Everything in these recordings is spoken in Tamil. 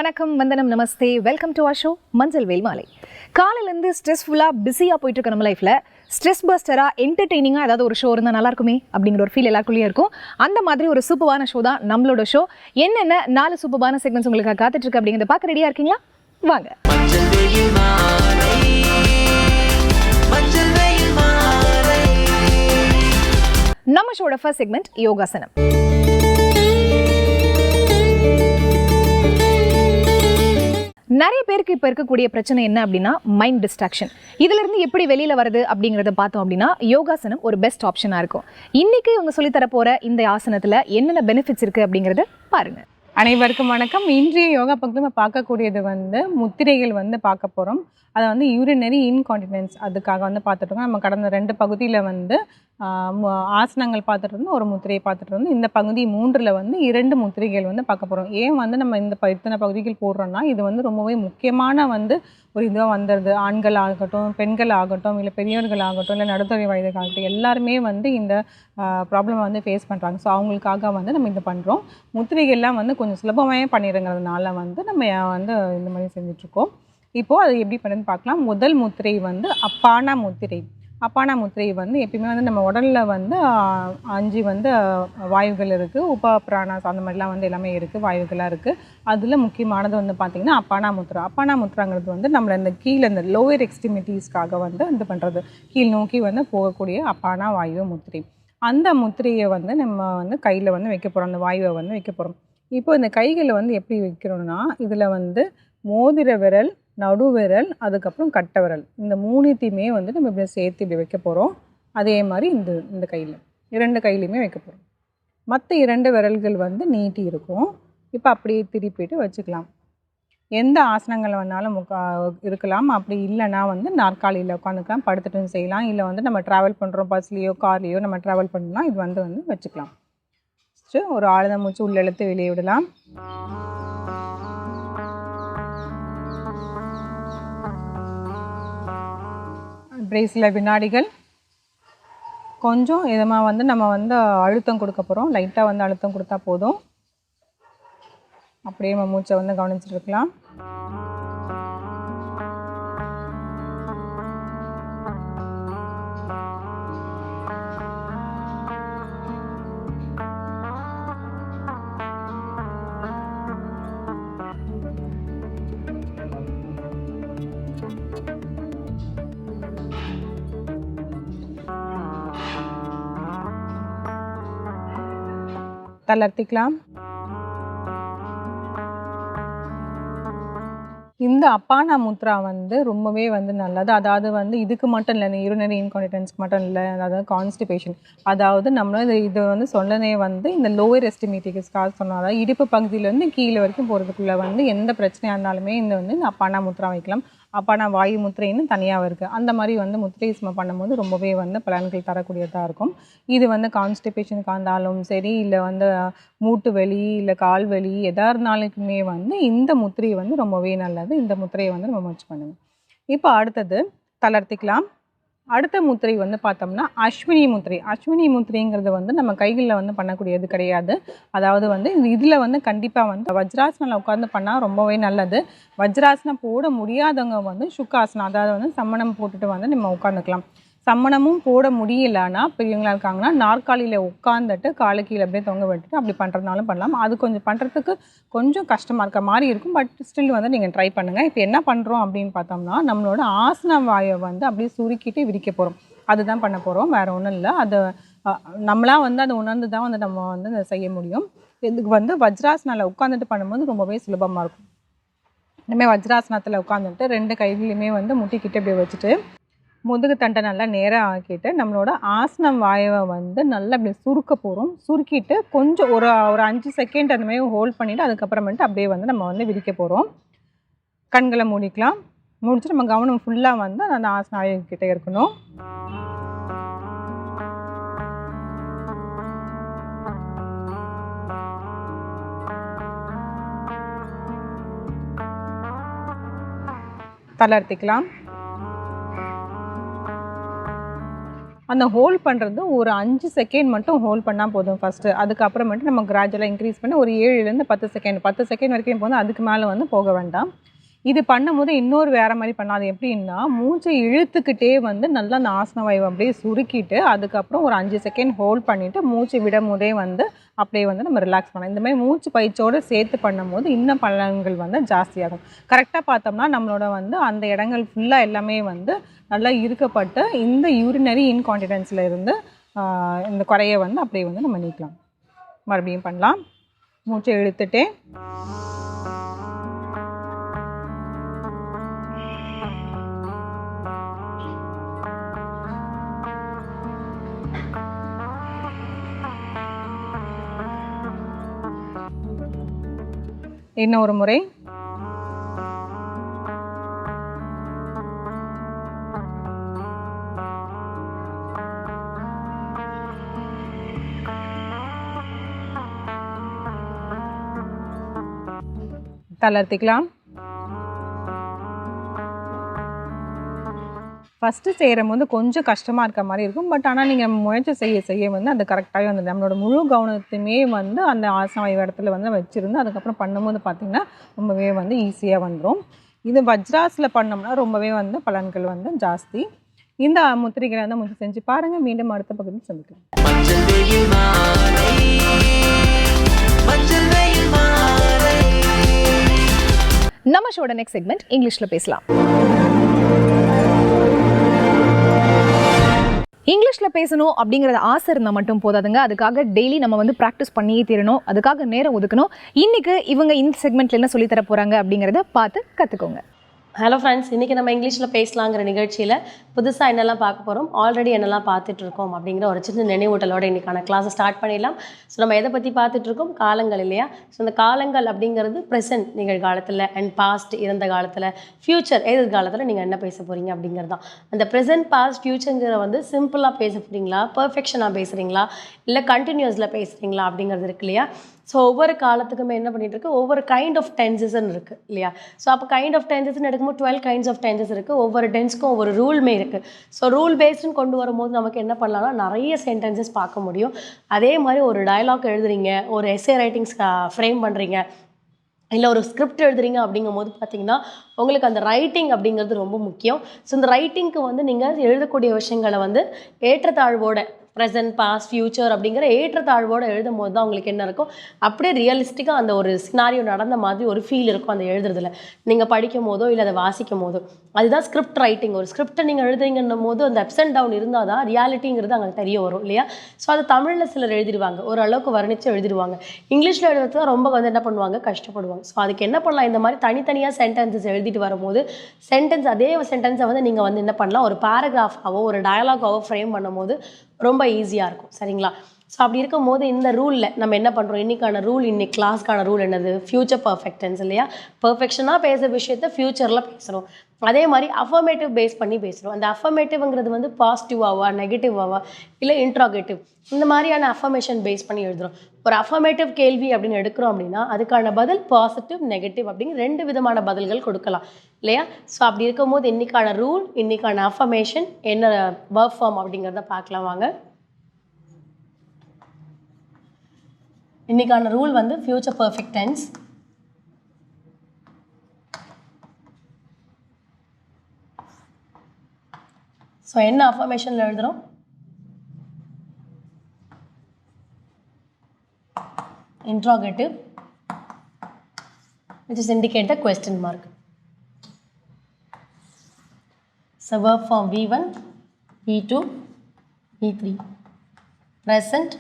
வணக்கம், வந்தனம், நமஸ்தே. வெல்கம் டு அவர் ஷோ மஞ்சள் வேல் மாலை. காலையிலேருந்து ஸ்ட்ரெஸ்ஃபுல்லாக பிஸியாக போயிட்டு இருக்க நம்ம லைஃப்பில் ஸ்ட்ரெஸ் பஸ்டராக என்டர்டெய்னிங்காக ஏதாவது ஒரு ஷோ இருந்தால் நல்லா இருக்குமே அப்படிங்கிற ஒரு ஃபீல் எல்லாருக்குள்ளேயும் இருக்கும். அந்த மாதிரி ஒரு சூப்பரான ஷோ தான் நம்மளோட ஷோ. என்னென்ன 4 சூப்பரான செக்மெண்ட்ஸ் உங்களுக்கு காத்துட்ருக்கு அப்படிங்கிறத பார்க்க ரெடியாக இருக்கீங்களா? வாங்க. நம்ம ஷோட ஃபர்ஸ்ட் செக்மெண்ட் யோகாசனம். நிறைய பேருக்கு இப்போ இருக்கக்கூடிய பிரச்சனை என்ன அப்படின்னா மைண்ட் டிஸ்ட்ராக்ஷன். இதிலிருந்து எப்படி வெளியில் வருது அப்படிங்கிறத பார்த்தோம் அப்படின்னா யோகாசனம் ஒரு பெஸ்ட் ஆப்ஷனாக இருக்கும். இன்னைக்கு இவங்க சொல்லித்தர போகிற இந்த ஆசனத்தில் என்னென்ன பெனிஃபிட்ஸ் இருக்குது அப்படிங்கிறத பாருங்கள். அனைவருக்கும் வணக்கம். இன்றைய யோகா பக்கத்தில் நம்ம பார்க்கக்கூடியது முத்திரைகள் பார்க்க போகிறோம். அதை யூரினரி இன்கான்டினன்ஸ் அதுக்காக பார்த்துட்ருக்கோம். நம்ம கடந்த 2 பகுதியில் ஆசனங்கள் பார்த்துட்டு இருந்தோம், ஒரு முத்திரையை பார்த்துட்டு இருந்தோம். இந்த பகுதி 3ல் 2 முத்திரைகள் பார்க்க போகிறோம். ஏன் நம்ம இத்தனை பகுதிகள் போடுறோன்னா, இது ரொம்பவே முக்கியமான ஒரு இதுவாக வந்துடுது. ஆண்கள் ஆகட்டும், பெண்கள் ஆகட்டும், இல்லை பெரியவர்கள் ஆகட்டும், இல்லை நடுத்தர வயதுக்காகட்டும், எல்லாருமே இந்த ப்ராப்ளமை ஃபேஸ் பண்ணுறாங்க. ஸோ அவங்களுக்காக நம்ம இதை பண்ணுறோம். முத்திரைகள்லாம் கொஞ்சம் சுலபமாக பண்ணிடுங்கிறதுனால நம்ம இந்த மாதிரி செஞ்சிட்ருக்கோம். இப்போது அது எப்படி பண்ணுறதுன்னு பார்க்கலாம். முதல் முத்திரை அப்பானா முத்திரை. அப்பானா முத்திரை எப்பயுமே நம்ம உடலில் 5 வாயுகள் இருக்குது. உபபிராணாஸ் அந்த மாதிரிலாம் எல்லாமே இருக்குது, வாயுகளாக இருக்குது. அதில் முக்கியமானது பார்த்திங்கன்னா அப்பானா முத்ரா. அப்பானா முத்ராங்கிறது நம்மளை இந்த கீழே இந்த லோயர் எக்ஸ்ட்ரிமிட்டிஸ்க்காக இது பண்ணுறது, கீழ் நோக்கி போகக்கூடிய அப்பானா வாயு முத்திரை. அந்த முத்திரையை நம்ம கையில் வைக்க போகிறோம். அந்த வாயுவை வைக்க போகிறோம். இப்போ இந்த கைகளை எப்படி வைக்கிறோம்னா, இதில் மோதிர விரல், நடுவிரல், அதுக்கப்புறம் கட்டை விரல், இந்த 3த்தையுமே நம்ம இப்படி சேர்த்து இப்படி வைக்க போகிறோம். அதே மாதிரி இந்த கையில் 2 கையிலையுமே வைக்க போகிறோம். மற்ற 2 விரல்கள் நீட்டி இருக்கும். இப்போ அப்படியே திருப்பிட்டு வச்சுக்கலாம். எந்த ஆசனங்கள் வேணாலும் இருக்கலாம். அப்படி இல்லைன்னா நாற்காலியில் உட்காந்துக்கலாம், படுத்துட்டு செய்யலாம். இல்லை நம்ம ட்ராவல் பண்ணுறோம், பஸ்லேயோ கார்லேயோ நம்ம ட்ராவல் பண்ணோம்னா இது வச்சுக்கலாம். ஒரு ஆழ்ந்த மூச்சு உள்ள இழுத்து வெளியே விடலாம். சில வினாடிகள் கொஞ்சம் இதமாக நம்ம அழுத்தம் கொடுக்க போகிறோம். லைட்டாக அழுத்தம் கொடுத்தா போதும். அப்படியே நம்ம மூச்சை கவனிச்சுட்டு இருக்கலாம். தளர்த்திக்கலாம். இந்த அப்பானா முத்ரா ரொம்பவே நல்லது. அதாவது இதுக்கு மட்டும் இல்லை, இந்த யூரினரி இன்கான்டினன்ஸ்க்கு மட்டும் இல்லை, அதாவது கான்ஸ்டிபேஷன், அதாவது நம்ம இது சொன்னதே இந்த லோயர் எஸ்டிமேட்டிக்ஸ்க்காக சொன்னோம். அதாவது இடுப்பு பகுதியிலேருந்து கீழே வரைக்கும் போகிறதுக்குள்ளே எந்த பிரச்சனையாக இருந்தாலுமே இந்த அப்பானா முத்ரா வைக்கலாம். அப்பானா வாயு முத்திரைன்னு தனியாக இருக்குது. அந்த மாதிரி முத்திரை நம்ம பண்ணும்போது ரொம்பவே பலன்கள் தரக்கூடியதாக இருக்கும். இது கான்ஸ்டிபேஷனுக்காக இருந்தாலும் சரி, இல்லை மூட்டு வலி, இல்லை கால் வலி, எதாக இருந்தாலுக்குமே இந்த முத்திரை ரொம்பவே நல்லது. இந்த முத்திரையை நம்ம முயற்சி பண்ணுங்கள். இப்போ அடுத்தது தளர்த்திக்கலாம். அடுத்த முத்திரை பார்த்தோம்னா அஸ்வினி முத்திரை. அஸ்வினி முத்திரைங்கிறது நம்ம கைகளில் பண்ணக்கூடியது கிடையாது. அதாவது இதில் கண்டிப்பாக வஜ்ராசனில் உட்காந்து பண்ணால் ரொம்பவே நல்லது. வஜ்ராசனம் போட முடியாதவங்க சுக்காசனம், அதாவது சம்மணம் போட்டுட்டு நம்ம உட்காந்துக்கலாம். சம்மணமும் போட முடியலைன்னா, பெரியவங்களாக இருக்காங்கன்னா நாற்காலியில் உட்காந்துட்டு காலை கீழே அப்படியே தொங்க விட்டுட்டு அப்படி பண்ணுறதுனாலும் பண்ணலாம். அது கொஞ்சம் பண்ணுறதுக்கு கொஞ்சம் கஷ்டமாக இருக்க மாதிரி இருக்கும். பட் ஸ்டில் நீங்கள் ட்ரை பண்ணுங்கள். இப்போ என்ன பண்ணுறோம் அப்படின்னு பார்த்தோம்னா, நம்மளோட ஆசன வாயை அப்படியே சுருக்கிட்டு விரிக்க போகிறோம். அதுதான் பண்ண போகிறோம், வேறு ஒன்றும் இல்லை. அதை நம்மளாக அதை உணர்ந்து தான் நம்ம அதை செய்ய முடியும். இதுக்கு வஜ்ராசனில் உட்காந்துட்டு பண்ணும்போது ரொம்பவே சுலபமாக இருக்கும். இனிமேல் வஜ்ராசனத்தில் உட்காந்துட்டு 2 கையிலையுமே முட்டிக்கிட்டு இப்படி வச்சுட்டு முதுகு தண்டை நல்லா நேராக ஆக்கிட்டு நம்மளோட ஆசனம் வாயவை நல்லா அப்படி சுருக்க போகிறோம். சுருக்கிட்டு கொஞ்சம் ஒரு 5 செகண்ட் அந்த மாதிரி ஹோல்ட் பண்ணிவிட்டு அதுக்கப்புறமேட்டு அப்படியே நம்ம விரிக்க போகிறோம். கண்களை மூடிக்கலாம். முடிச்சுட்டு நம்ம கவனம் ஃபுல்லாக அந்த ஆசன வாயுக்கிட்டே இருக்கணும். தளர்த்திக்கலாம். அந்த ஹோல்ட் பண்ணுறது ஒரு 5 செகண்ட் மட்டும் ஹோல்ட் பண்ணால் போதும் ஃபஸ்ட்டு. அதுக்கப்புறமேட்டு நம்ம கிராஜுவலாக இன்க்ரீஸ் பண்ணி ஒரு 7லேருந்து 10 செகண்ட் வரைக்கும் போதும். அதுக்கு மேலே வந்து போக வேண்டாம். இது பண்ணும்போது இன்னொரு வேறு மாதிரி பண்ணாது. எப்படின்னா மூச்சை இழுத்துக்கிட்டே வந்து நல்லா அந்த ஆசன வாயுவை அப்படியே சுருக்கிட்டு அதுக்கப்புறம் ஒரு 5 செகண்ட் ஹோல்ட் பண்ணிவிட்டு மூச்சு விடும் போதே வந்து அப்படியே வந்து நம்ம ரிலாக்ஸ் பண்ணலாம். இந்த மாதிரி மூச்சு பயிற்சியோடு சேர்த்து பண்ணும்போது இன்னும் பலன்கள் வந்து ஜாஸ்தியாகும். கரெக்டாக பார்த்தோம்னா நம்மளோட வந்து அந்த இடங்கள் ஃபுல்லாக எல்லாமே வந்து நல்லா இருக்கப்பட்டு இந்த யூரினரி இன்கான்டினன்ஸில் இருந்து இந்த குறைய வந்து அப்படியே வந்து நம்ம நீக்கலாம். மறுபடியும் பண்ணலாம். மூச்சை இழுத்துட்டே இன்னொரு முறை. தளர்த்திக்கலாம். ஃபஸ்ட்டு செய்கிறம்போது கொஞ்சம் கஷ்டமாக இருக்க மாதிரி இருக்கும். பட் ஆனால் நீங்கள் முயற்சி செய்ய வந்து அது கரெக்டாகவே வந்துடும். நம்மளோட முழு கவனத்தையுமே வந்து அந்த ஆசன வாயு இடத்துல வந்து வச்சுருந்து அதுக்கப்புறம் பண்ணும்போது பார்த்திங்கன்னா ரொம்பவே வந்து ஈஸியாக வந்துடும். இது வஜ்ராஸில் பண்ணோம்னா ரொம்பவே வந்து பலன்கள் வந்து ஜாஸ்தி. இந்த முத்திரைகளை வந்து முயற்சி செஞ்சு பாருங்கள். மீண்டும் அடுத்த பகுதியில் சந்திக்கலாம். நம்ம ஷோட நெக்ஸ்ட் செக்மெண்ட் இங்கிலீஷில் பேசலாம். இங்கிலீஷில் பேசணும் அப்படிங்கிறது ஆசை இருந்தால் மட்டும் போதாதுங்க. அதுக்காக டெய்லி நம்ம வந்து ப்ராக்டிஸ் பண்ணியே தீரணும். அதுக்காக நேரம் ஒதுக்கணும். இன்றைக்கி இவங்க இந்த செக்மெண்ட்டில் என்ன சொல்லித்தர போகிறாங்க அப்படிங்கிறத பார்த்து கற்றுக்கோங்க. ஹலோ ஃப்ரெண்ட்ஸ், இன்றைக்கி நம்ம இங்கிலீஷில் பேசலாங்கிற நிகழ்ச்சியில் புதுசாக என்னெல்லாம் பார்க்க போகிறோம், ஆல்ரெடி என்னெல்லாம் பார்த்துட்ருக்கோம் அப்படிங்கிற ஒரு சின்ன நினைவூட்டலோட இன்றைக்கான கிளாஸை ஸ்டார்ட் பண்ணிடலாம். ஸோ நம்ம எதை பற்றி பார்த்துட்ருக்கோம்? காலங்கள் இல்லையா? ஸோ அந்த காலங்கள் அப்படிங்கிறது ப்ரெசென்ட் நிகழ்காலத்தில், அண்ட் பாஸ்ட் இறந்த காலத்தில், ஃப்யூச்சர் எதிர்காலத்தில் நீங்கள் என்ன பேச போகிறீங்க அப்படிங்கிறது தான். அந்த ப்ரெசென்ட், பாஸ்ட், ஃப்யூச்சருங்கிற வந்து சிம்பிளாக பேச போகிறீங்களா, பர்ஃபெக்ஷனாக பேசுகிறீங்களா, இல்லை கண்டினியூஸில் பேசுகிறீங்களா அப்படிங்கிறது இருக்கு இல்லையா? ஸோ ஒவ்வொரு காலத்துக்குமே என்ன பண்ணிகிட்ருக்கு, ஒவ்வொரு கைண்ட் ஆஃப் டென்சஸ்ன்னு இருக்குது இல்லையா? ஸோ அப்போ கைண்ட் ஆஃப் டென்சஸ்ன்னு எடுக்கும்போது 12 கைண்ட்ஸ் ஆஃப் டென்சஸ் இருக்குது. ஒவ்வொரு டென்ஸ்க்கும் ஒவ்வொரு ரூல்மே இருக்குது. ஸோ ரூல் பேஸ்டுன்னு கொண்டு வரும்போது நமக்கு என்ன பண்ணலாம்னா நிறைய சென்டென்சஸ் பார்க்க முடியும். அதே மாதிரி ஒரு டயலாக் எழுதுறீங்க, ஒரு எஸ்ஸே ரைட்டிங்ஸ் ஃப்ரேம் பண்ணுறீங்க, இல்லை ஒரு ஸ்கிரிப்ட் எழுதுறீங்க அப்படிங்கும் போது பார்த்தீங்கன்னா உங்களுக்கு அந்த ரைட்டிங் அப்படிங்கிறது ரொம்ப முக்கியம். ஸோ இந்த ரைட்டிங்க்கு வந்து நீங்கள் எழுதக்கூடிய விஷயங்களை வந்து ஏற்றத்தாழ்வோட ப்ரெசென்ட், பாஸ்ட், ஃப்யூச்சர் அப்படிங்கிற ஏற்றத்தாழ்வோடு எழுதும் போது தான் உங்களுக்கு என்ன இருக்கும், அப்படியே ரியலிஸ்டிக்காக அந்த ஒரு சினாரியோ நடந்த மாதிரி ஒரு ஃபீல் இருக்கும் அந்த எழுதுறதுல. நீங்கள் படிக்கும் போதோ இல்லை அதை வாசிக்கும் போதோ அதுதான் ஸ்கிரிப்ட் ரைட்டிங். ஒரு ஸ்கிரிப்டை நீங்கள் எழுதுறீங்கன்னும் போது அந்த அப்ஸ் அண்ட் டவுன் இருந்தால் தான் ரியாலிட்டிங்கிறது அங்கே தெரிய வரும் இல்லையா? ஸோ அது தமிழில் சிலர் எழுதிடுவாங்க, ஓரளவுக்கு வர்ணித்து எழுதிடுவாங்க. இங்கிலீஷில் எழுதுறது தான் ரொம்ப வந்து என்ன பண்ணுவாங்க, கஷ்டப்படுவாங்க. ஸோ அதுக்கு என்ன பண்ணலாம், இந்த மாதிரி தனித்தனியாக சென்டென்சஸ் எழுதிட்டு வரும்போது அதே சென்டென்ஸை வந்து நீங்கள் வந்து என்ன பண்ணலாம், ஒரு பேராகிராஃபாவோ ஒரு டயலாகாவோ ஃப்ரேம் பண்ணும்போது ரொம்ப ஈஸியாக இருக்கும். சரிங்களா? ஸோ அப்படி இருக்கும் போது இந்த ரூலில் நம்ம என்ன பண்ணுறோம், இன்றைக்கான ரூல், இன்னைக்கு கிளாஸ்க்கான ரூல் என்னது, ஃப்யூச்சர் பர்ஃபெக்டன்ஸ் இல்லையா? பர்ஃபெக்ஷனாக பேசுகிற விஷயத்த ஃப்யூச்சரில் பேசுகிறோம். அதே மாதிரி அஃபர்மேட்டிவ் பேஸ் பண்ணி பேசுகிறோம். அந்த அஃபர்மேட்டிவ்ங்கிறது வந்து பாசிட்டிவாவா, நெகட்டிவாவா, இல்லை இன்ட்ராகேட்டிவ், இந்த மாதிரியான அஃபர்மேஷன் பேஸ் பண்ணி எழுதுகிறோம். ஒரு அஃபர்மேட்டிவ் கேள்வி அப்படின்னு எடுக்கிறோம் அப்படின்னா அதுக்கான பதில் பாசிட்டிவ், நெகட்டிவ் அப்படிங்கிற 2 விதமான பதில்கள் கொடுக்கலாம் இல்லையா? ஸோ அப்படி இருக்கும் போது இன்றைக்கான ரூல், இன்றைக்கான அஃபர்மேஷன் என்ன வெர்ப் ஃபார்ம் அப்படிங்கிறத பார்க்கலாம் வாங்க. இன்றைக்கான ரூல் வந்து ஃப்யூச்சர் பர்ஃபெக்ட் டென்ஸ். ஸோ என்ன அஃபர்மேஷனில் எழுதுகிறோம், interrogative, which is indicate the question mark. So verb form V1, V2, V3. Present,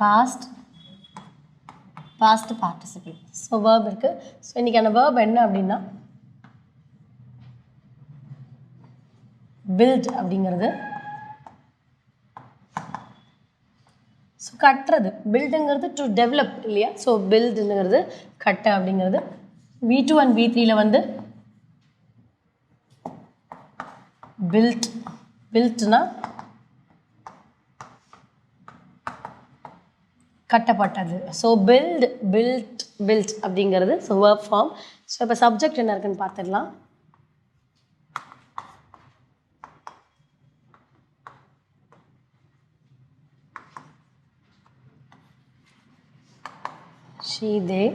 past, past participle. So verb இருக்கு. ஸோ இன்றைக்கான verb என்ன அப்படின்னா build அப்படிங்கிறது. ஸோ கட்டுறது, பில்டுங்கிறது டு டெவலப் இல்லையா? ஸோ பில்டுங்கிறது கட்ட அப்படிங்கிறது. V2 அண்ட் V3ல வந்து பில்ட்னா கட்டப்பட்டது. ஸோ பில்ட் அப்படிங்கிறது ஸோ verb ஃபார்ம். ஸோ இப்போ சப்ஜெக்ட் என்ன இருக்குன்னு பார்த்துடலாம். she, they.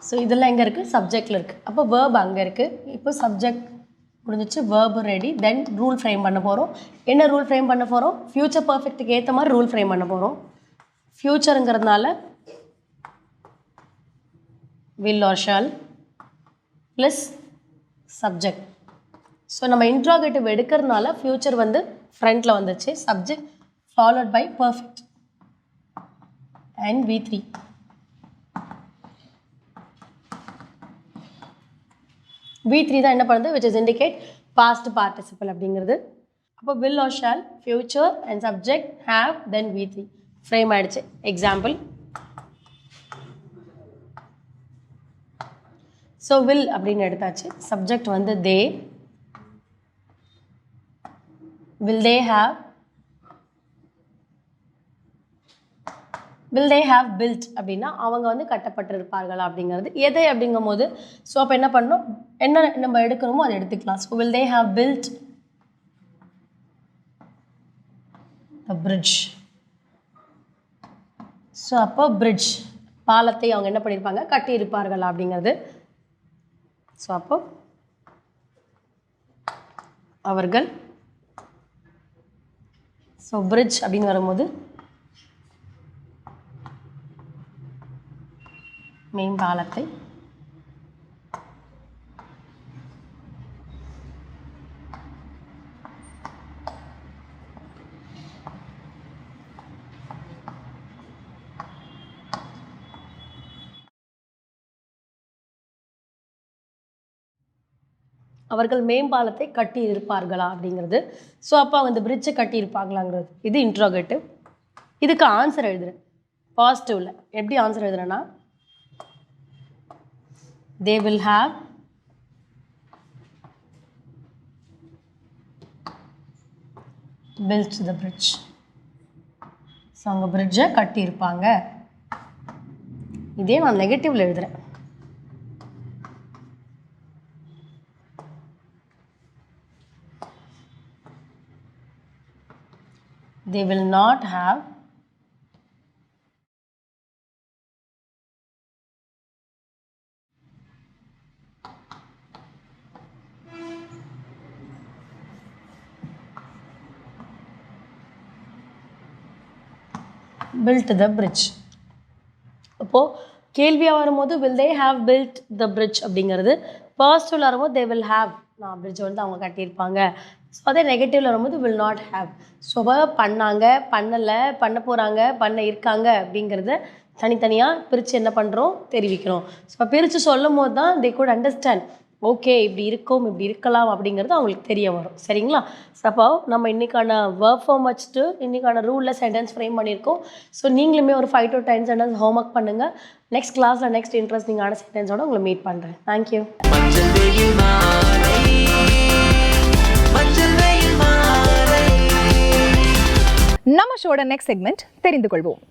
ஸோ இதெல்லாம் எங்கே இருக்குது? சப்ஜெக்டில் இருக்குது. அப்போ வேர்ப் அங்கே இருக்குது. இப்போ சப்ஜெக்ட் முடிஞ்சிச்சு, வேர்பு ரெடி. தென் ரூல் ஃப்ரேம் பண்ண போகிறோம். என்ன ரூல் ஃப்ரேம் பண்ண போகிறோம்? ஃப்யூச்சர் பர்ஃபெக்ட்டுக்கு ஏற்ற மாதிரி ரூல் ஃப்ரேம் பண்ண போகிறோம். ஃப்யூச்சருங்கிறதுனால will or shall plus subject. So நம்ம இன்ட்ராகேட்டிவ் எடுக்கிறதுனால ஃப்யூச்சர் வந்து ஃப்ரண்ட்டில் வந்துச்சு, subject followed by perfect and V3. V3 தான் என்ன பண்ணுது? which is indicate past participle அப்படிங்கிறது. அப்போ will or shall, future and subject, have, then V3 frame ஆயிடுச்சு. எக்ஸாம்பிள், ஸோ will அப்படின்னு எடுத்தாச்சு. சப்ஜெக்ட் வந்து they, will they have, will they have built அப்படின்னா அவங்க வந்து கட்டப்பட்டிருப்பார்களா அப்படிங்கிறது. எதை அப்படிங்கும் போது ஸோ அப்போ என்ன பண்ணணும்? என்ன நம்ம எடுக்கணுமோ அதை எடுத்துக்கலாம். So will they have built the bridge. So அப்போ bridge பாலத்தை அவங்க என்ன பண்ணியிருப்பாங்க? கட்டியிருப்பார்களா அப்படிங்கிறது. ஸோ அப்போ அவர்கள், ஸோ bridge அப்படின்னு வரும்போது மேம்பாலத்தை அவர்கள் மேம்பாலத்தை கட்டி இருப்பார்களா அப்படிங்கிறது. ஸோ அப்போ அவங்க இந்த பிரிட்ஜை கட்டி இருப்பாங்களாங்கிறது. இது இன்ட்ரோகேட்டிவ். இதுக்கு ஆன்சர் எழுதுறேன் பாசிட்டிவ்ல. எப்படி ஆன்சர் எழுதுறேன்னா, they will have built the bridge. So அவங்க பிரிட்ஜை கட்டியிருப்பாங்க. இதே நான் நெகட்டிவ்ல எழுதுறேன். they will not have built the bridge. அப்போது கேள்வியாக வரும்போது will they have built the bridge அப்படிங்கிறது. பாசிட்டிவில் வரும்போது they will have, நான் பிரிட்ஜை வந்து அவங்க கட்டியிருப்பாங்க. ஸோ அதே நெகட்டிவில் வரும்போது will not have. ஸோ பண்ணாங்க, பண்ணலை, பண்ண போகிறாங்க, பண்ண இருக்காங்க அப்படிங்கிறத தனித்தனியாக பிரித்து என்ன பண்ணுறோம்? தெரிவிக்கிறோம். ஸோ பிரித்து சொல்லும் போது தான் they could understand, ஓகே இப்படி இருக்கும், இப்படி இருக்கலாம் அப்படிங்கிறது அவங்களுக்கு தெரிய வரும். சரிங்களா? ஸோ அப்போ நம்ம இன்றைக்கான ஒர்க் ஃபார்ம் வச்சுட்டு இன்றைக்கான ரூலில் சென்டென்ஸ் ஃப்ரேம் பண்ணியிருக்கோம். ஸோ நீங்களுமே ஒரு 5 to 10 சென்டென்ஸ் ஹோம்ஒர்க் பண்ணுங்கள். நெக்ஸ்ட் கிளாஸில் நெக்ஸ்ட் இன்ட்ரெஸ்டிங்கான சென்டென்ஸோடு உங்களை மீட் பண்ணுறேன். தேங்க்யூ. நம்ம ஷோட நெக்ஸ்ட் செக்மெண்ட் தெரிந்து கொள்வோம்.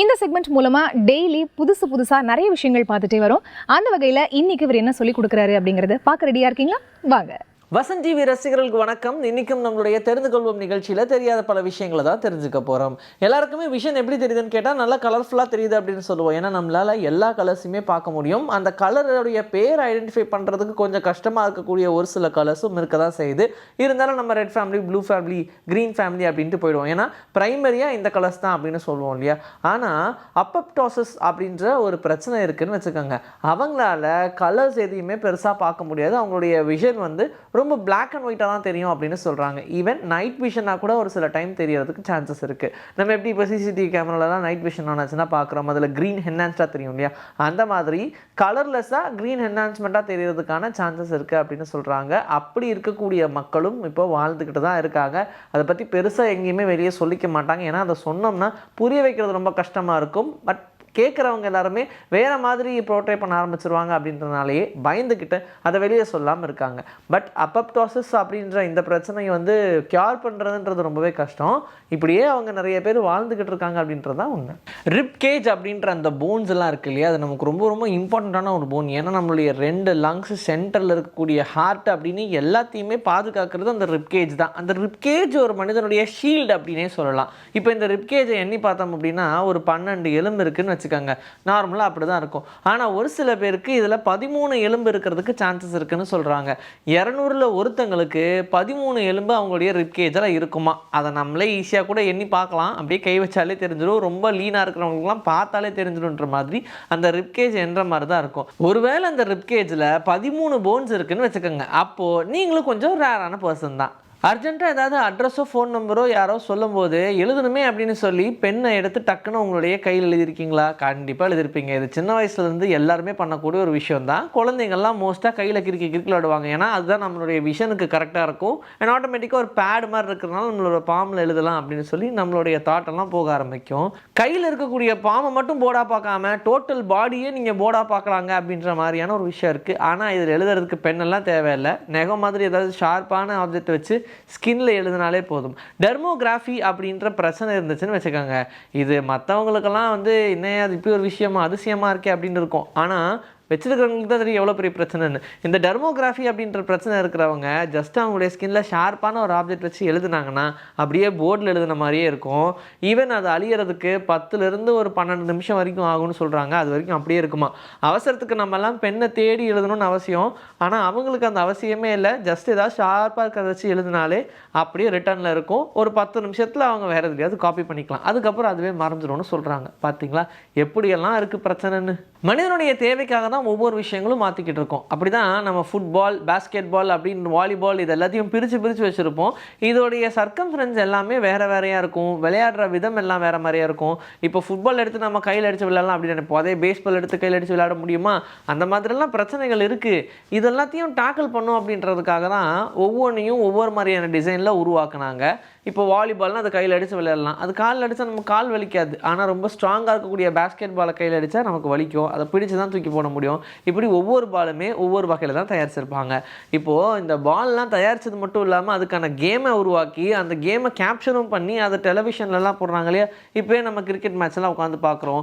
இந்த செக்மெண்ட் மூலமா டெய்லி புதுசா நிறைய விஷயங்கள் பார்த்துட்டே வரும். அந்த வகையில் இன்னைக்கு இவர் என்ன சொல்லி கொடுக்குறாரு அப்படிங்கறத பார்க்க ரெடியா இருக்கீங்களா? வாங்க. வசந்த் டிவி ரசிகர்களுக்கு வணக்கம். இன்னைக்கும் நம்மளுடைய தெரிந்து கொள்வோம் நிகழ்ச்சியில் தெரியாத பல விஷயங்களை தான் தெரிஞ்சுக்க போகிறோம். எல்லாருக்குமே விஷன் எப்படி தெரியுதுன்னு கேட்டால் நல்லா கலர்ஃபுல்லாக தெரியுது அப்படின்னு சொல்லுவோம். ஏன்னா நம்மளால் எல்லா கலர்ஸுமே பார்க்க முடியும். அந்த கலருடைய பேர் ஐடென்டிஃபை பண்ணுறதுக்கு கொஞ்சம் கஷ்டமாக இருக்கக்கூடிய ஒரு சில கலர்ஸும் இருக்க தான் செய்யுது. இருந்தாலும் நம்ம red family, blue family, green family அப்படின்ட்டு போயிடுவோம். ஏன்னா ப்ரைமரியாக இந்த கலர்ஸ் தான் அப்படின்னு சொல்லுவோம் இல்லையா? ஆனால் அப்பப்டாசஸ் அப்படின்ற ஒரு பிரச்சனை இருக்குதுன்னு வச்சுக்கோங்க. அவங்களால கலர்ஸ் எதையுமே பெருசாக பார்க்க முடியாது. அவங்களுடைய விஷன் வந்து ரொம்ப பிளாக் அண்ட் ஒயிட்டாக தான் தெரியும் அப்படின்னு சொல்கிறாங்க. ஈவன் நைட் விஷனாக கூட ஒரு சில டைம் தெரியறதுக்கு சான்சஸ் இருக்குது. நம்ம எப்படி இப்போ சிசிடிவி கேமராலலாம் நைட் விஷன் ஆனாச்சுன்னா பார்க்குறோம், அதில் க்ரீன் என்ஹான்ஸ்டாக தெரியும் இல்லையா? அந்த மாதிரி கலர்லெஸ்ஸாக க்ரீன் என்ஹான்ஸ்மெண்ட்டாக தெரியறதுக்கான சான்சஸ் இருக்குது அப்படின்னு சொல்கிறாங்க. அப்படி இருக்கக்கூடிய மக்களும் இப்போ வாழ்ந்துக்கிட்டு தான் இருக்காங்க. அதை பற்றி பெருசாக எங்கேயுமே வெளியே சொல்லிக்க மாட்டாங்க. ஏன்னா அதை சொன்னோம்னா புரிய வைக்கிறது ரொம்ப கஷ்டமாக இருக்கும். பட் கேட்குறவங்க எல்லாருமே வேறு மாதிரி ப்ரோட்ரே பண்ண ஆரம்பிச்சிருவாங்க அப்படின்றனாலேயே பயந்துக்கிட்டு அதை வெளியே சொல்லாமல் இருக்காங்க. பட் அப்பப்டோசிஸ் அப்படின்ற இந்த பிரச்சனையை வந்து கியூர் பண்ணுறதுன்றது ரொம்பவே கஷ்டம். இப்படியே அவங்க நிறைய பேர் வாழ்ந்துக்கிட்டு இருக்காங்க அப்படின்றது தான் உண்மை. ரிப் கேஜ் அப்படின்ற அந்த போன்ஸ் எல்லாம் இருக்கு இல்லையா, அது நமக்கு ரொம்ப ரொம்ப இம்பார்ட்டண்ட்டான ஒரு போன். ஏன்னா நம்மளுடைய 2 லங்ஸ் சென்டரில் இருக்கக்கூடிய ஹார்ட் அப்படின்னு எல்லாத்தையுமே பாதுகாக்கிறது அந்த ரிப் கேஜ் தான். அந்த ரிப் கேஜ் ஒரு மனிதனுடைய ஷீல்டு அப்படின்னே சொல்லலாம். இப்போ இந்த ரிப் கேஜை எண்ணி பார்த்தோம் அப்படின்னா ஒரு 12 எலும்பு இருக்குன்னு வச்சுக்கோங்க. நார்மலாக அப்படி தான் இருக்கும். ஆனால் ஒரு சில பேருக்கு இதில் 13 எலும்பு இருக்கிறதுக்கு சான்சஸ் இருக்குன்னு சொல்கிறாங்க. 200ல் ஒருத்தங்களுக்கு 13 எலும்பு அவங்களுடைய ரிப் கேஜில் இருக்குமா. அதை நம்மளே ஈஸியாக கூட எண்ணி பார்க்கலாம். அப்படியே கை வச்சாலே தெரிஞ்சிடும். ரொம்ப லீனாக இருக்கிறவங்களுக்குலாம் பார்த்தாலே தெரிஞ்சிடும்ன்ற மாதிரி அந்த ரிப்கேஜ் என்ற மாதிரி தான் இருக்கும். ஒருவேளை அந்த ரிப்கேஜில் 13 போன்ஸ் இருக்குன்னு வச்சுக்கோங்க, அப்போது நீங்களும் கொஞ்சம் ரேரான பர்சன் தான். அர்ஜென்ட்டாக ஏதாவது அட்ரஸோ ஃபோன் நம்பரோ யாரோ சொல்லும் போது எழுதணுமே அப்படின்னு சொல்லி பெண்ணை எடுத்து டக்குன்னு உங்களுடைய கையில் எழுதியிருக்கீங்களா? கண்டிப்பாக எழுதியிருப்பீங்க. இது சின்ன வயசுலேருந்து எல்லாருமே பண்ணக்கூடிய ஒரு விஷயம் தான். குழந்தைங்கள்லாம் மோஸ்ட்டாக கையில் கிறுக்கி விளாடுவாங்க. ஏன்னா அதுதான் நம்மளுடைய விஷனுக்கு கரெக்டாக இருக்கும். அண்ட் ஆட்டோமேட்டிக்காக ஒரு பேட் மாதிரி இருக்கிறதுனால நம்மளோட பாம்பில் எழுதலாம் அப்படின்னு சொல்லி நம்மளுடைய தாட்டெல்லாம் போக ஆரம்பிக்கும். கையில் இருக்கக்கூடிய பாம்பை மட்டும் போர்டாக பார்க்காம டோட்டல் பாடியே நீங்கள் போர்டாக பார்க்கலாங்க அப்படின்ற மாதிரியான ஒரு விஷயம் இருக்குது. ஆனால் இதில் எழுதுறதுக்கு பெண்ணெல்லாம் தேவையில்லை. நெகம் மாதிரி ஏதாவது ஷார்ப்பான ஆப்ஜெக்ட் வச்சு ஸ்கின்ல எழுதினாலே போதும். டெர்மோகிராஃபி அப்படின்ற பிரச்சனை இருந்துச்சுன்னு வச்சுக்கோங்க, இது மற்றவங்களுக்கெல்லாம் வந்து என்ன அது இப்படி ஒரு விஷயமா அதிசயமாக இருக்கே அப்படின்னு இருக்கும். ஆனால் வச்சிருக்கிறவங்களுக்கு தான் தெரியும் எவ்வளோ பெரிய பிரச்சனைன்னு. இந்த டெர்மோகிராஃபி அப்படின்ற பிரச்சனை இருக்கிறவங்க ஜஸ்ட் அவங்களுடைய ஸ்கின்ல ஷார்ப்பான ஒரு ஆப்ஜெக்ட் வச்சு எழுதுனாங்கன்னா அப்படியே போர்டில் எழுதுன மாதிரியே இருக்கும். ஈவன் அது அழியறதுக்கு 10லேருந்து ஒரு 12 நிமிஷம் வரைக்கும் ஆகும்னு சொல்கிறாங்க. அது வரைக்கும் அப்படியே இருக்குமா. அவசரத்துக்கு நம்மலாம் பெண்ணை தேடி எழுதணும்னு அவசியம். ஆனால் அவங்களுக்கு அந்த அவசியமே இல்லை. ஜஸ்ட் ஏதாவது ஷார்ப்பாக இருக்கிறத வச்சு எழுதினாலே அப்படியே ரிட்டர்னில் இருக்கும். ஒரு 10 நிமிஷத்தில் அவங்க வேறு எதுலையாவது காப்பி பண்ணிக்கலாம். அதுக்கப்புறம் அதுவே மறைஞ்சிடும்னு சொல்கிறாங்க. பார்த்தீங்களா எப்படியெல்லாம் இருக்குது பிரச்சனைன்னு. மனிதனுடைய தேவைக்காக தான் ஒவ்வொரு விஷயங்களும் மாற்றிக்கிட்டு இருக்கோம். அப்படி தான் நம்ம ஃபுட்பால், பேஸ்கெட் பால் அப்படின்னு வாலிபால் இது எல்லாத்தையும் பிரித்து வச்சுருப்போம். இதோடைய சர்க்கம்ஃபரன்ஸ் எல்லாமே வேறு வேறையாக இருக்கும். விளையாடுற விதம் எல்லாம் வேறு மாதிரியாக இருக்கும். இப்போ ஃபுட்பால் எடுத்து நம்ம கையில் அடித்து விளையாடலாம் அப்படின்னு நினைப்போம். அதே பேஸ்பால் எடுத்து கையில் அடித்து விளையாட முடியுமா? அந்த மாதிரிலாம் பிரச்சனைகள் இருக்குது. இது எல்லாத்தையும் டேக்கிள் பண்ணும் அப்படின்றதுக்காக தான் ஒவ்வொன்றையும் ஒவ்வொரு மாதிரியான டிசைனில் உருவாக்குனாங்க. இப்போ வாலிபால்னால் அதை கையில் அடித்து விளையாடலாம். அது காலில் அடித்தா நம்ம கால் வலிக்காது. ஆனால் ரொம்ப ஸ்ட்ராங்காக இருக்கக்கூடிய பேஸ்கெட் பாலை கையில் அடித்தா நமக்கு வலிக்கும். அதை பிடிச்சி தான் தூக்கி போட முடியும். இப்படி ஒவ்வொரு பாலுமே ஒவ்வொரு வகையில் தான் தயாரிச்சிருப்பாங்க. இப்போது இந்த பால்லாம் தயாரித்தது மட்டும் இல்லாமல் அதுக்கான கேமை உருவாக்கி அந்த கேமை கேப்சரும் பண்ணி அதை டெலிவிஷன்லலாம் போடுறாங்க இல்லையா. இப்போயே நம்ம கிரிக்கெட் மேட்செல்லாம் உட்காந்து பார்க்குறோம்,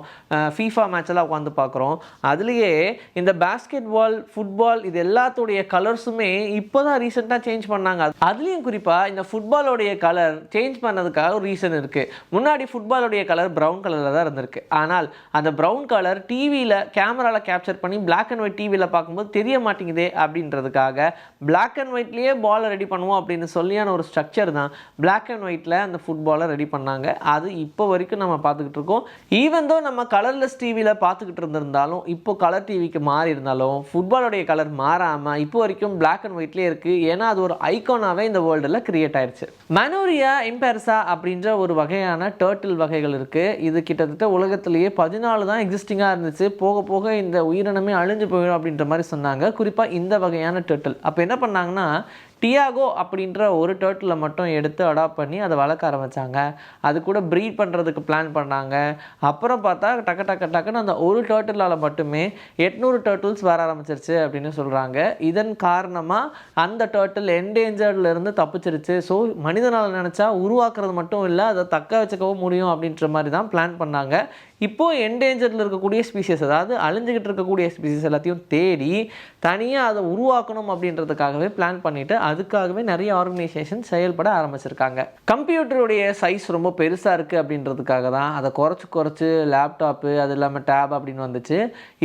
ஃபீஃபா மேட்செல்லாம் உட்காந்து பார்க்குறோம். அதுலேயே இந்த பேஸ்கெட் பால், ஃபுட்பால் இது எல்லாத்துடைய கலர்ஸுமே இப்போ தான் ரீசெண்டாக சேஞ்ச் பண்ணாங்க. அதுலேயும் குறிப்பாக இந்த ஃபுட்பாலோடைய கலர் சேஞ்ச் பண்ணதுக்காக ஒரு ரீசன் இருக்குது. முன்னாடி ஃபுட்பாலோடைய கலர் ப்ரௌன் கலரில் தான் இருந்திருக்கு. ஆனால் அந்த ப்ரௌன் கலர் டிவியில் கேமராவில் கேப்சர் பண்ணி பிளாக் அண்ட் ஒயிட் டிவியில் பார்க்கும்போது தெரிய மாட்டேங்குதே அப்படின்றதுக்காக பிளாக் அண்ட் ஒயிட்லேயே பாலை ரெடி பண்ணுவோம் அப்படின்னு சொல்லியான ஒரு ஸ்ட்ரக்சர் தான் பிளாக் அண்ட் ஒயிட்டில் அந்த ஃபுட்பாலை ரெடி பண்ணாங்க. அது இப்போ வரைக்கும் நம்ம பார்த்துக்கிட்டு இருக்கோம். ஈவன் தோ நம்ம கலர்லெஸ் டிவியில் பார்த்துக்கிட்டு இருந்திருந்தாலும் இப்போ கலர் டிவிக்கு மாறி இருந்தாலும் ஃபுட்பாலோடைய கலர் மாறாமல் இப்போ வரைக்கும் பிளாக் அண்ட் ஒயிட்லேயே இருக்குது. ஏன்னா அது ஒரு ஐகானாகவே இந்த வேர்ல்டில் கிரியேட் ஆயிடுச்சு. மனோரியா இம்பெர்சா அப்படின்ற ஒரு வகையான டர்ட்டில் வகைகள் இருக்குது. இது கிட்டத்தட்ட உலகத்திலேயே 14 தான் எக்ஸிஸ்டிங்காக இருந்துச்சு. போக போக இந்த உயிரினமே அழிஞ்சு போயிடும் அப்படின்ற மாதிரி சொன்னாங்க. குறிப்பாக இந்த வகையான டர்ட்டில். அப்போ என்ன பண்ணாங்கன்னா டியாகோ அப்படின்ற ஒரு டர்ட்டிலை மட்டும் எடுத்து அடாப்ட் பண்ணி அதை வளர்க்க ஆரம்பித்தாங்க. அது கூட ப்ரீட் பண்ணுறதுக்கு பிளான் பண்ணாங்க. அப்புறம் பார்த்தா டக்குன்னு அந்த ஒரு டர்ட்டிலால் மட்டுமே 800 டர்ட்டில்ஸ் வர ஆரம்பிச்சிருச்சு அப்படின்னு சொல்கிறாங்க. இதன் காரணமாக அந்த டர்ட்டில் என்டேஞ்சர்லேருந்து தப்பிச்சிருச்சு. ஸோ மனிதனால் நினச்சா உருவாக்குறது மட்டும் இல்லை, அதை தக்க வச்சுக்கவும் முடியும் அப்படின்ற மாதிரி தான் பிளான் பண்ணாங்க. இப்போது என்டேஞ்சரில் இருக்கக்கூடிய ஸ்பீசிஸ், அதாவது அழிஞ்சிக்கிட்டு இருக்கக்கூடிய ஸ்பீசிஸ் எல்லாத்தையும் தேடி தனியாக அதை உருவாக்கணும் அப்படின்றதுக்காகவே பிளான் பண்ணிவிட்டு அதுக்காகவே நிறைய ஆர்கனைசேஷன் செயல்பட ஆரம்பிச்சிருக்காங்க. கம்ப்யூட்டருடைய சைஸ் ரொம்ப பெருசாக இருக்குது அப்படின்றதுக்காக தான் அதை குறைச்சி லேப்டாப்பு அது இல்லாமல் டேப் அப்படின்னு வந்துச்சு.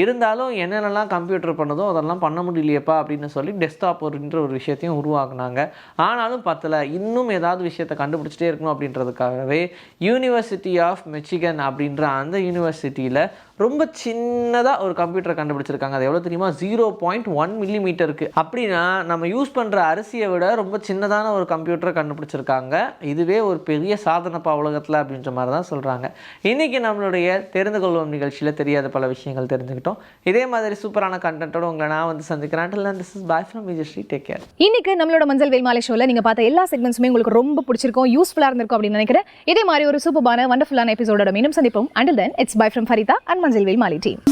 இருந்தாலும் என்னென்னலாம் கம்ப்யூட்டர் பண்ணதோ அதெல்லாம் பண்ண முடியலையப்பா அப்படின்னு சொல்லி டெஸ்க்டாப் அப்படின்ற ஒரு விஷயத்தையும் உருவாக்குனாங்க. ஆனாலும் பத்தலை, இன்னும் ஏதாவது விஷயத்தை கண்டுபிடிச்சிட்டே இருக்கணும் அப்படின்றதுக்காகவே யூனிவர்சிட்டி ஆஃப் மிச்சிகன் அப்படின்ற அந்த யூனிவர்சிட்டியில் ரொம்ப சின்னதாக ஒரு கம்ப்யூட்டரை கண்டுபிடிச்சிருக்காங்க. அது எவ்வளோ தெரியுமா? 0.1 மில்லிமீட்டருக்கு. அப்படின்னா நம்ம யூஸ் பண்ணுற அரிசியை விட ரொம்ப சின்னதான ஒரு கம்ப்யூட்டரை கண்டுபிடிச்சிருக்காங்க. இதுவே ஒரு பெரிய சாதனைப்பா உலகத்தில் அப்படின்ற மாதிரி தான் சொல்கிறாங்க. இன்றைக்கி நம்மளுடைய தெரிந்து கொள்வோம் நிகழ்ச்சியில் தெரியாத பல விஷயங்கள் தெரிஞ்சுக்கிட்டோம். இதே மாதிரி சூப்பரான கண்டென்ட்டோட உங்களை நான் வந்து சந்திக்கிறேன். This is bye from Vijayasri. Take care. இன்னைக்கு நம்மளோட மஞ்சள் வேல்மாலை ஷோவில் நீங்கள் பார்த்த எல்லா செக்மெண்ட்ஸுமே உங்களுக்கு ரொம்ப பிடிச்சிருக்கும், யூஸ்ஃபுல்லாக இருந்திருக்கும் அப்படின்னு நினைக்கிறேன். இதே மாதிரி ஒரு சூப்பரான வண்டர்ஃபுல்லான எபிசோடோட மீண்டும் சந்திப்போம். Until then it's by from Farida and மஞ்சள் வேல் மாலை டீம்.